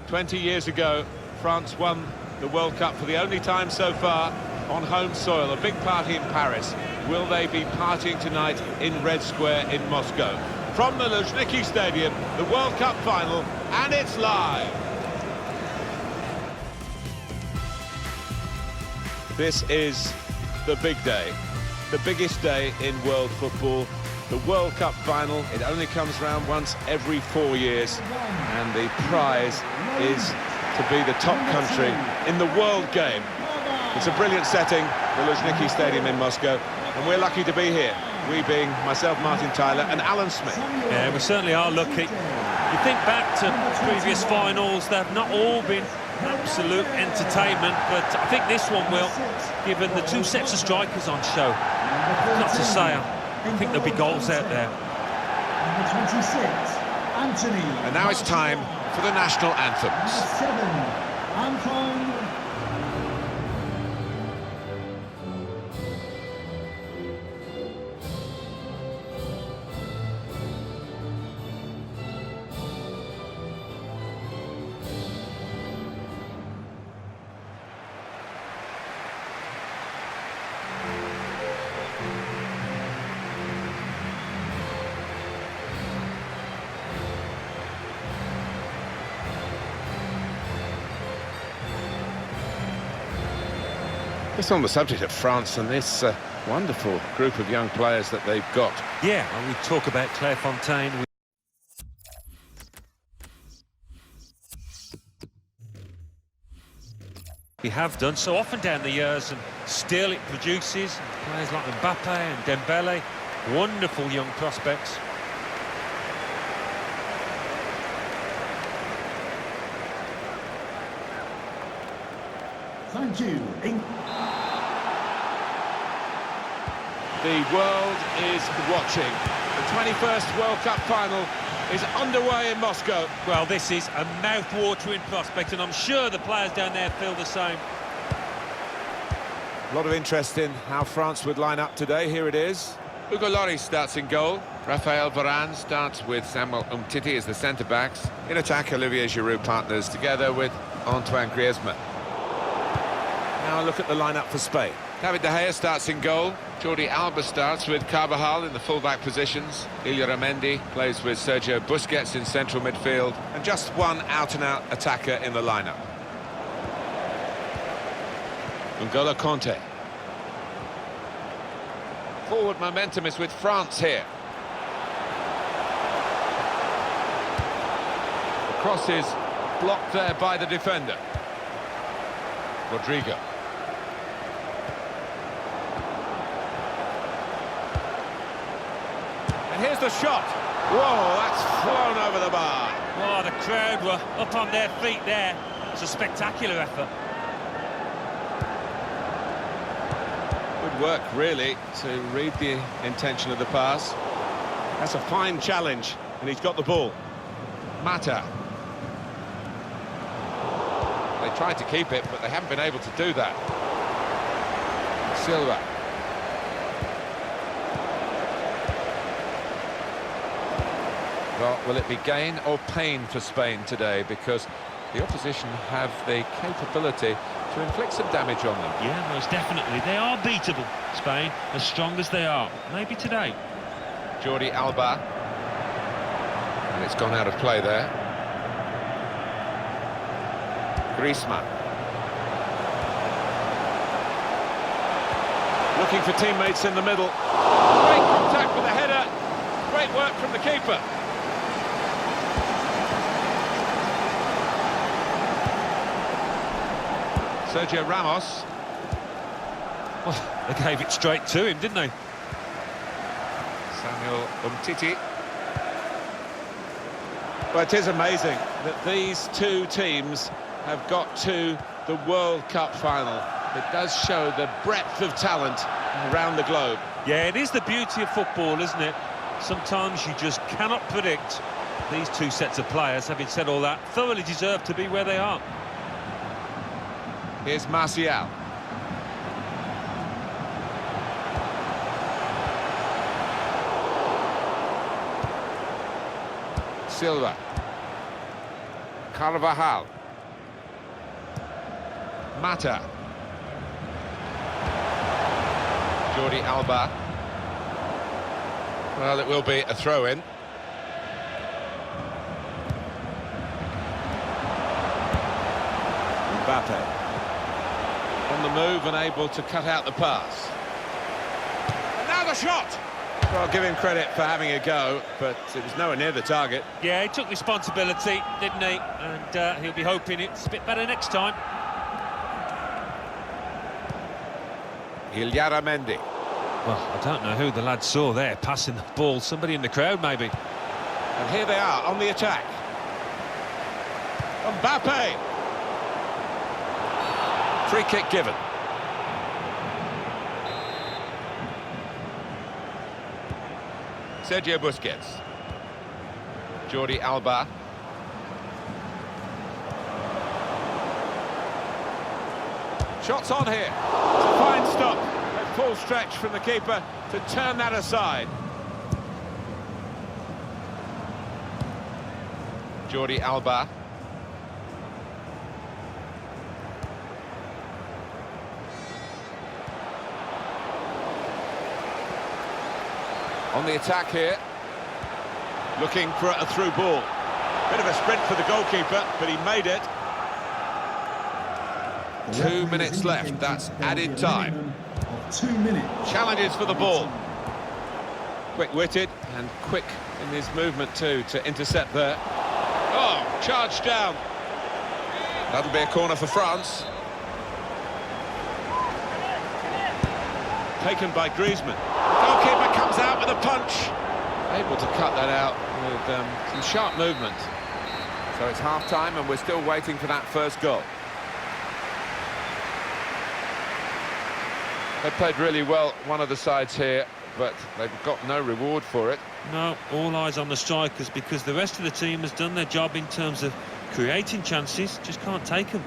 20 years ago, France won the World Cup for the only time so far on home soil. A big party in Paris. Will they be partying tonight in Red Square in Moscow? From the Luzhniki Stadium, the World Cup final, and it's live. This is the big day, the biggest day in world football. The World Cup final, it only comes round once every 4 years, and the prize is to be the top country in the world game. It's a brilliant setting, the Luzhniki Stadium in Moscow, and we're lucky to be here. We being myself, Martin Tyler, and Alan Smith. Yeah, we certainly are lucky. You think back to previous finals, they've not all been absolute entertainment, but I think this one will, given the two sets of strikers on show. Not to say, I think there'll be goals out there. Number 26, Anthony. And now it's time for the national anthems. Number 7, Antoine. Just on the subject of France and this wonderful group of young players that they've got. Yeah, and we talk about Clairefontaine. We have done so often down the years, and still it produces players like Mbappe and Dembele, wonderful young prospects. Thank you. The world is watching. The 21st World Cup final is underway in Moscow. Well, this is a mouth-watering prospect, and I'm sure the players down there feel the same. A lot of interest in how France would line up today. Here it is. Hugo Lloris starts in goal. Raphael Varane starts with Samuel Umtiti as the centre-backs. In attack, Olivier Giroud partners together with Antoine Griezmann. Now a look at the lineup for Spain. David De Gea starts in goal. Jordi Alba starts with Carvajal in the full-back positions. Illarramendi plays with Sergio Busquets in central midfield. And just one out-and-out attacker in the lineup. N'Golo Kanté. Forward momentum is with France here. The cross is blocked there by the defender. Rodrigo. And here's the shot. Whoa, that's flown over the bar. Oh, the crowd were up on their feet there. It's a spectacular effort. Good work, really, to read the intention of the pass. That's a fine challenge, and he's got the ball. Mata. They tried to keep it, but they haven't been able to do that. Silva. Well, will it be gain or pain for Spain today? Because the opposition have the capability to inflict some damage on them. Yeah, most definitely. They are beatable, Spain, as strong as they are. Maybe today. Jordi Alba. And it's gone out of play there. Griezmann. Looking for teammates in the middle. Great contact with the header. Great work from the keeper. Sergio Ramos. Well, they gave it straight to him, didn't they? Samuel Umtiti. Well, it is amazing that these two teams have got to the World Cup final. It does show the breadth of talent around the globe. Yeah, it is the beauty of football, isn't it? Sometimes you just cannot predict. These two sets of players, having said all that, thoroughly deserve to be where they are. Here's Martial. Silva. Carvajal. Mata. Jordi Alba. Well, it will be a throw-in. Mbappe. On the move and able to cut out the pass. And now the shot! Well, I'll give him credit for having a go, but it was nowhere near the target. Yeah, he took responsibility, didn't he? And he'll be hoping it's a bit better next time. Mendy. Well, I don't know who the lad saw there, passing the ball. Somebody in the crowd, maybe. And here they are on the attack. Mbappe! Free kick given. Sergio Busquets. Jordi Alba. Shots on here. It's a fine stop. A full stretch from the keeper to turn that aside. Jordi Alba. On the attack here, looking for a through ball. Bit of a sprint for the goalkeeper, but he made it. 2 minutes left, that's added time. 2 minutes. Challenges for the ball. Quick-witted and quick in his movement too to intercept there. Oh, charged down. That'll be a corner for France. Taken by Griezmann. Goalkeeper comes out with a punch. Able to cut that out with some sharp movement. So it's half-time and we're still waiting for that first goal. They played really well, one of the sides here, but they've got no reward for it. No, all eyes on the strikers because the rest of the team has done their job in terms of creating chances, just can't take them.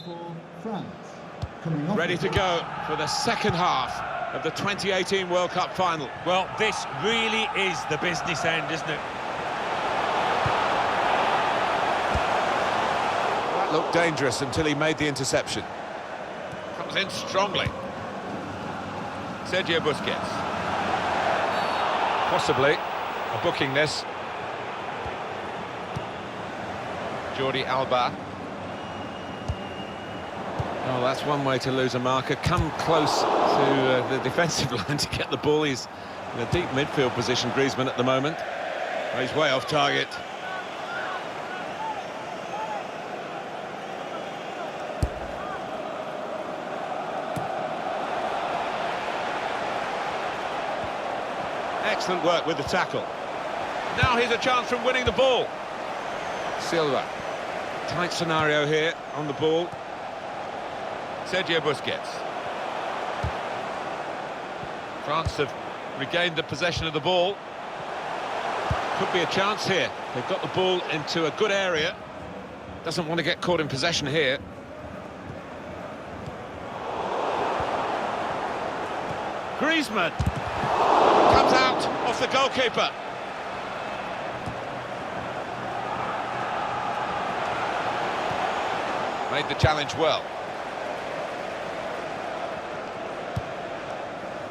For France. Coming off Ready to go for the second half of the 2018 World Cup final. Well, this really is the business end, isn't it? That looked dangerous until he made the interception. Comes in strongly. Sergio Busquets. Possibly a booking this. Jordi Alba. Oh, that's one way to lose a marker. Come close to the defensive line to get the ball. He's in a deep midfield position, Griezmann, at the moment. Oh, he's way off target. Excellent work with the tackle. Now here's a chance from winning the ball. Silva. Tight scenario here on the ball. Sergio Busquets. France have regained the possession of the ball. Could be a chance here. They've got the ball into a good area. Doesn't want to get caught in possession here. Griezmann comes out off the goalkeeper. Made the challenge well.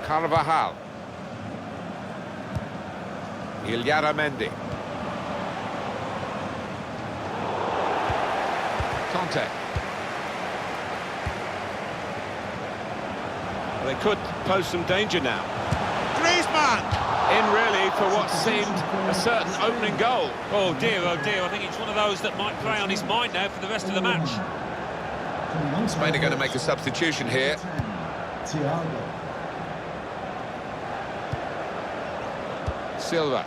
Carvajal. Mendy. Conte. They could pose some danger now. Griezmann! In really for what seemed a certain opening goal. Oh dear, I think it's one of those that might play on his mind now for the rest of the match. Spain are going to make a substitution here. Silva.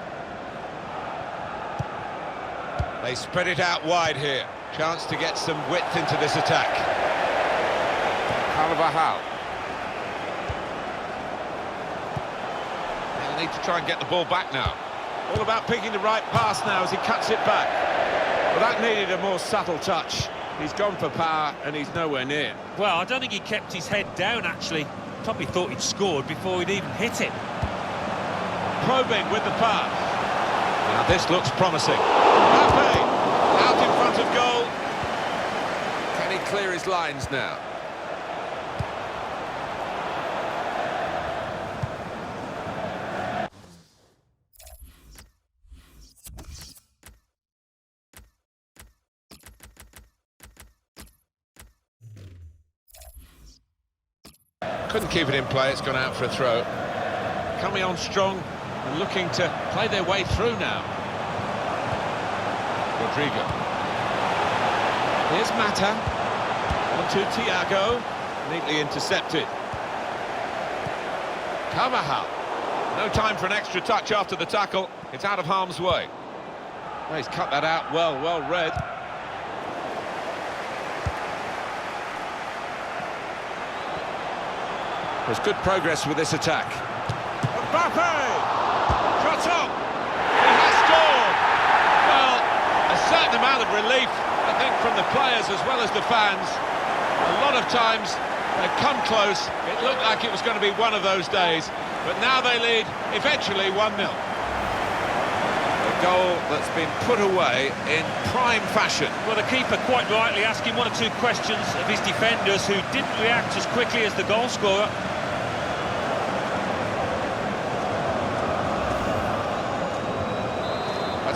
They spread it out wide here. Chance to get some width into this attack. Carvajal. They'll need to try and get the ball back now. All about picking the right pass now as he cuts it back. Well, that needed a more subtle touch. He's gone for power and he's nowhere near. Well, I don't think he kept his head down, actually. Probably thought he'd scored before he'd even hit it. Probing with the pass. Now this looks promising. Mbappe out in front of goal. Can he clear his lines now? Couldn't keep it in play, it's gone out for a throw. Coming on strong and looking to play their way through now. Rodrigo. Here's Mata. On to Thiago. Neatly intercepted. Carvajal. No time for an extra touch after the tackle. It's out of harm's way. Well, he's cut that out well read. There's good progress with this attack. Mbappe! Shot up! He has scored! Well, a certain amount of relief, I think, from the players as well as the fans. A lot of times they've come close. It looked like it was going to be one of those days, but now they lead eventually 1-0. A goal that's been put away in prime fashion. Well, the keeper quite rightly asking one or two questions of his defenders who didn't react as quickly as the goal scorer.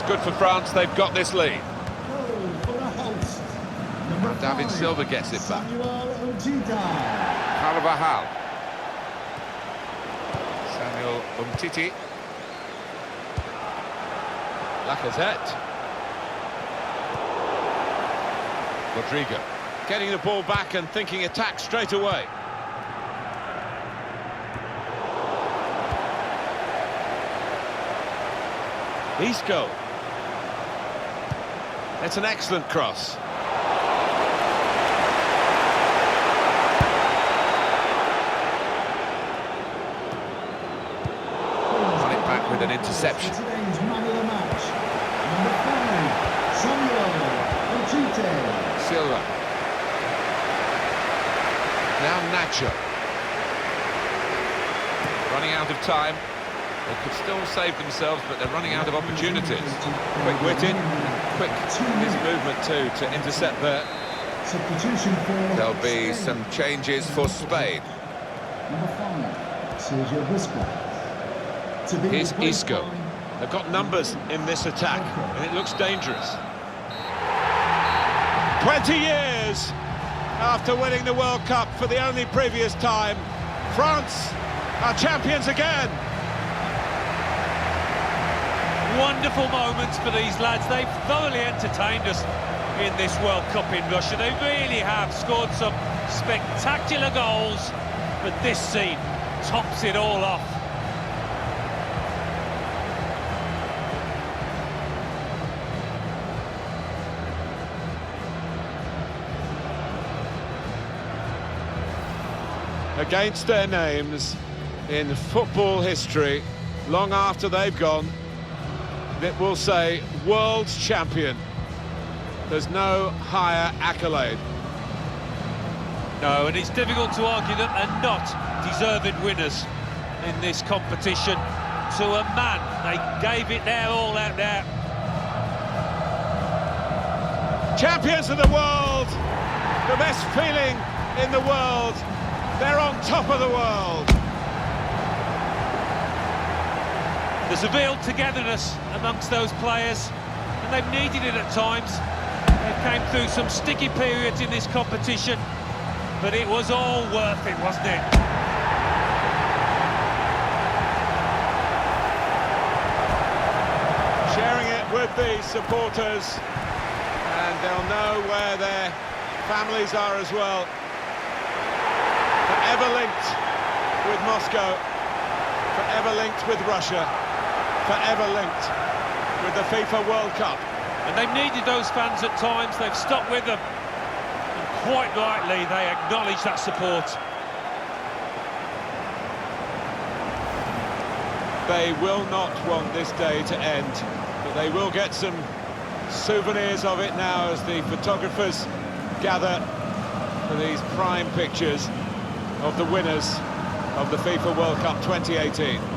Good for France, they've got this lead. David Silva gets it back. Carvajal. Samuel Umtiti. Lacazette. Rodrigo. Getting the ball back and thinking attack straight away. Isco. It's an excellent cross. Run it back with an interception. Today's man of the match, number 5, Samuel Umtiti. Silva. Now Nacho. Running out of time. They could still save themselves, but they're running out of opportunities. Quick-witted, quick in his movement too to intercept there. Substitution for There'll be some changes for Spain. number 5, Sergio Busquets. To be Here's replaced Isco. by They've got numbers in this attack, and it looks dangerous. 20 years after winning the World Cup for the only previous time, France are champions again. Wonderful moments for these lads. They've thoroughly entertained us in this World Cup in Russia. They really have scored some spectacular goals, but this scene tops it all off. Against their names in football history, long after they've gone, it will say world champion. There's no higher accolade. No, and it's difficult to argue that they're not deserving winners in this competition. To a man, they gave it their all out there. Champions of the world, the best feeling in the world. They're on top of the world. There's a real togetherness amongst those players, and they've needed it at times. They came through some sticky periods in this competition, but it was all worth it, wasn't it? Sharing it with the supporters, and they'll know where their families are as well. Forever linked with Moscow, forever linked with Russia. forever linked with the FIFA World Cup. And they've needed those fans at times, they've stuck with them. And quite rightly, they acknowledge that support. They will not want this day to end, but they will get some souvenirs of it now as the photographers gather for these prime pictures of the winners of the FIFA World Cup 2018.